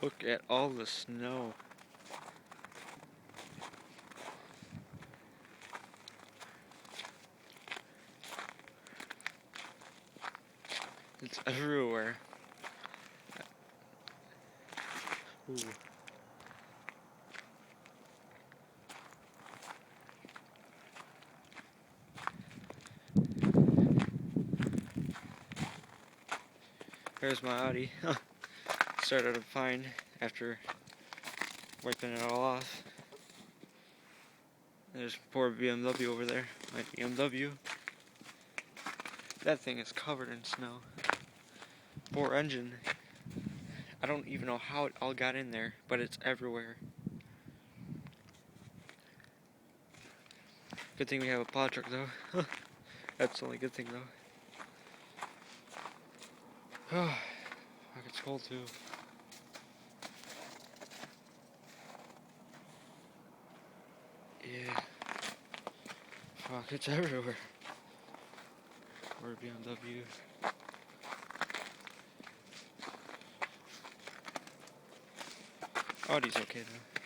Look at all the snow. It's everywhere. Ooh. There's my Audi. Started to fine after wiping it all off. There's poor BMW over there. My BMW. That thing is covered in snow. Poor engine. I don't even know how it all got in there, but it's everywhere. Good thing we have a plow truck though. That's the only good thing though. Oh, it's cold too. Yeah. Fuck, it's everywhere. Or BMW. Audi's okay though.